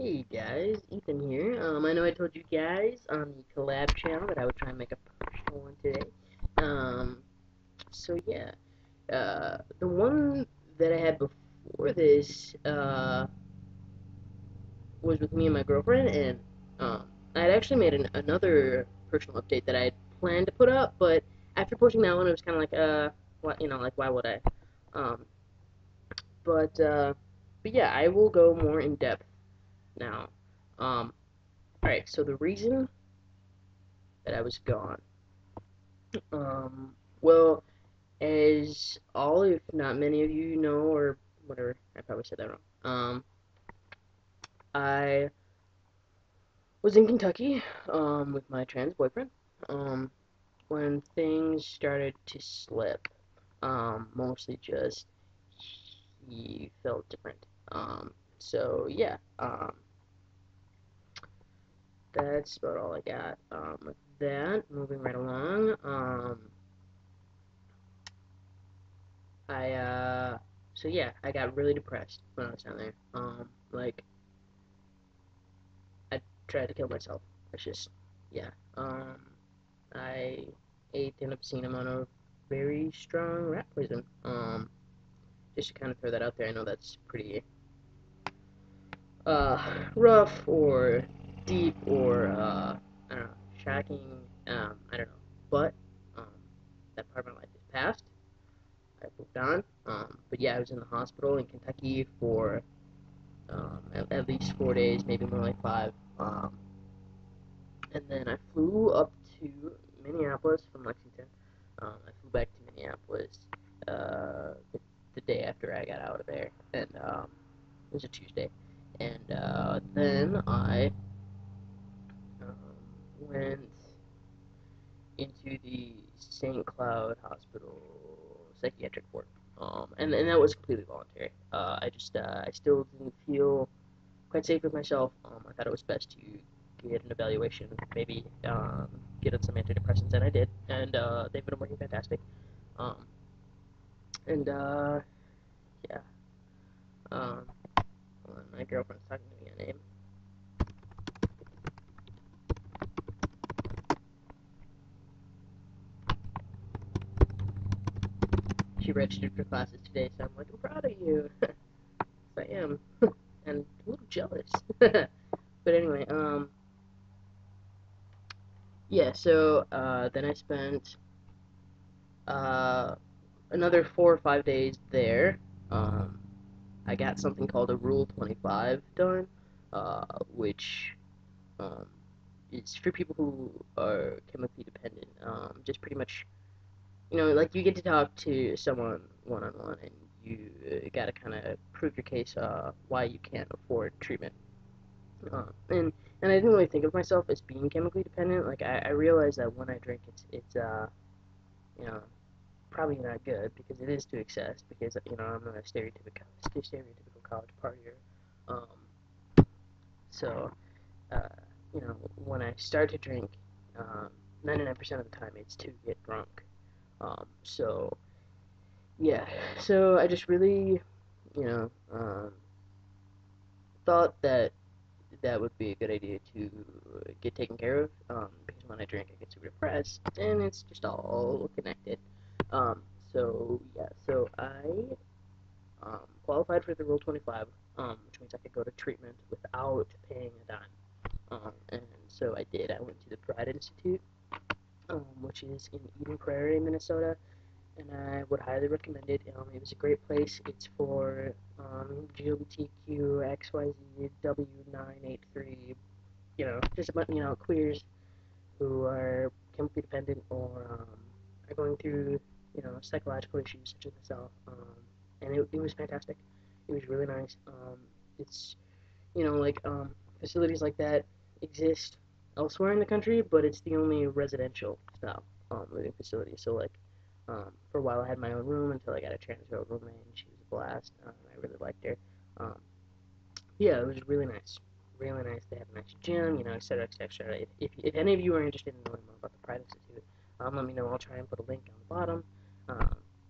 Hey guys, Ethan here. I know I told you guys on the collab channel that I would try and make a personal one today. Um, so yeah, the one that I had before this, was with me and my girlfriend, and, I had actually made another personal update that I had planned to put up, but after posting that one, it was kind of like, what, like, why would I? Um, but, uh, but yeah, I will go more in depth now. Alright, so the reason that I was gone. Um, well, as all, if not many of you know, or whatever, I probably said that wrong. I was in Kentucky, with my trans boyfriend, when things started to slip. Mostly just he felt different. So yeah, that's about all I got. With that, moving right along, I so yeah, I got really depressed when I was down there. Like I tried to kill myself. It's just yeah. I ate an obscene amount of very strong rat poison. Just to kind of throw that out there. I know that's pretty rough or deep or I don't know, shocking. I don't know, but um that part of my life is past. I moved on. But yeah, I was in the hospital in Kentucky for at least 4 days, maybe more like five. And then I flew up to Minneapolis from Lexington. I flew back to Minneapolis the day after I got out of there, and it was a Tuesday. And then I went into the St. Cloud Hospital psychiatric ward. And that was completely voluntary. I still didn't feel quite safe with myself. I thought it was best to get an evaluation, maybe get on some antidepressants, and I did, and they've been working fantastic. Um, and yeah, um, hold on, my girlfriend's talking to me on name. She registered for classes today, so I'm like, I'm proud of you. I am, and a little jealous. But anyway, yeah. So then I spent uh, another 4 or 5 days there. Um, I got something called a Rule 25 done, which um, is for people who are chemically dependent. Just pretty much, like you get to talk to someone one on one, and you got to kind of prove your case why you can't afford treatment. And I didn't really think of myself as being chemically dependent. Like I realized that when I drink, it's you know probably not good because it is to excess because I'm not a stereotypical college partier. Um, so uh, when I start to drink, 99% of the time it's to get drunk. So yeah, so I just really you know thought that that would be a good idea to get taken care of, because when I drink, I get super depressed, and it's just all connected. Um, so I qualified for the Rule 25, which means I could go to treatment without paying a dime. And so I did. I went to the Pride Institute, which is in Eden Prairie, Minnesota, and I would highly recommend it. It was a great place. It's for GLBTQ XYZ W983, just about queers who are chemically dependent or are going through psychological issues such as myself. And it was fantastic. It was really nice. It's like facilities like that exist elsewhere in the country, but it's the only residential style living facility. So like for a while I had my own room until I got a trans girl roommate, and she was a blast. I really liked her. Um, yeah, it was really nice. Really nice. They had a nice gym, et cetera, et cetera. If any of you are interested in knowing more about the Pride Institute, let me know. I'll try and put a link on the bottom.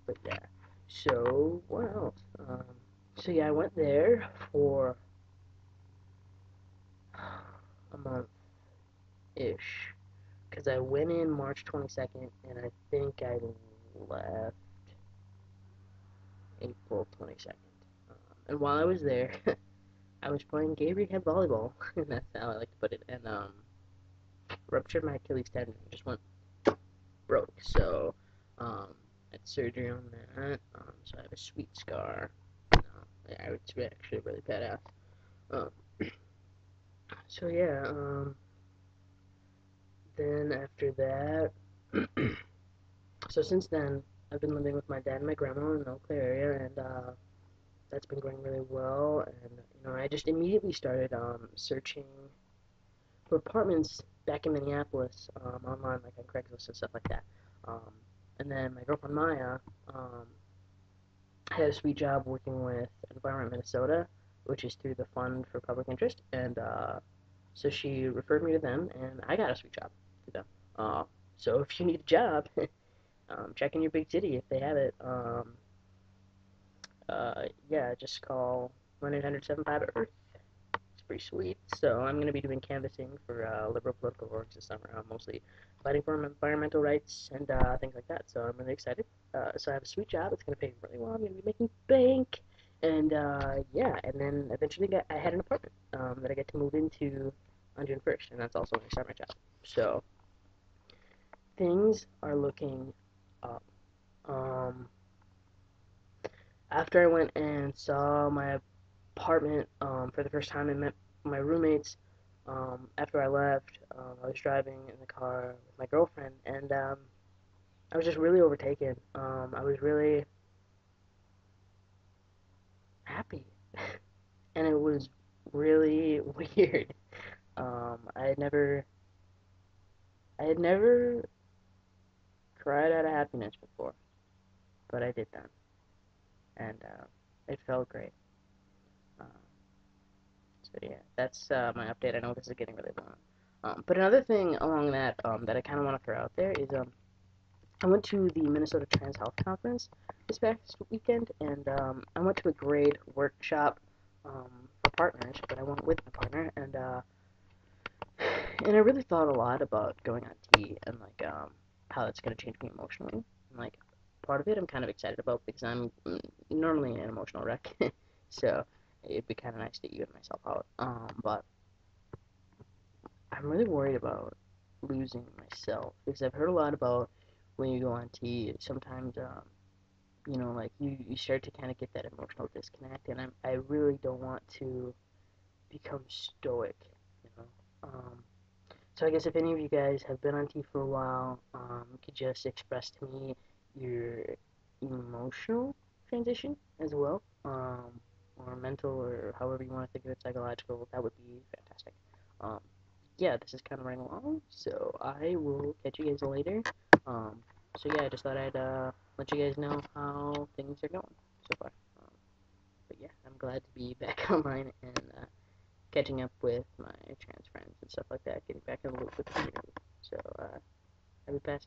But yeah. So what else? So yeah, I went there for month-ish. Because I went in March 22nd, and I think I left April 22nd. And while I was there, I was playing gay rehab volleyball, and that's how I like to put it, and ruptured my Achilles tendon, just went broke. So, I had surgery on that. So I have a sweet scar. Yeah, it's actually really badass. Um, so yeah, then after that, so since then, I've been living with my dad and my grandma in the Eau Claire area, and that's been going really well. And I just immediately started searching for apartments back in Minneapolis online, like on Craigslist and stuff like that. Um, and then my girlfriend Maya had a sweet job working with Environment Minnesota, which is through the Fund for Public Interest, and so she referred me to them, and I got a sweet job through them. So if you need a job, check in your big city if they have it. Yeah, just call 1-800-75-EARTH. It's pretty sweet. So I'm going to be doing canvassing for liberal political orgs this summer. I'm mostly fighting for environmental rights and things like that. So I'm really excited. So I have a sweet job. It's going to pay really well. I'm going to be making bank. And yeah, and then eventually I had an apartment that I get to move into on June 1st. And that's also when I start my job. So things are looking up. After I went and saw my apartment for the first time and met my roommates, after I left, I was driving in the car with my girlfriend, and I was just really overtaken. I was really happy, and it was really weird. I had never cried out of happiness before, but I did then, and it felt great. Uh, so yeah, that's my update. I know this is getting really long. But another thing along that that I kind of want to throw out there is I went to the Minnesota Trans Health Conference this past weekend, and I went to a grade workshop for partners, but I went with my partner, and I really thought a lot about going on T and like how it's gonna change me emotionally. And like part of it, I'm kind of excited about because I'm normally an emotional wreck, so it'd be kind of nice to even myself out. But I'm really worried about losing myself because I've heard a lot about when you go on T, sometimes like you start to kind of get that emotional disconnect, and I really don't want to become stoic, you know. So I guess if any of you guys have been on T for a while, you could just express to me your emotional transition as well, or mental, or however you want to think of it, psychological. That would be fantastic. Um, yeah, this is kind of running along, so I will catch you guys later. Um, so yeah, I just thought I'd let you guys know how things are going so far. But yeah, I'm glad to be back online and catching up with my trans friends and stuff like that, getting back in the loop with the community. So I would pass.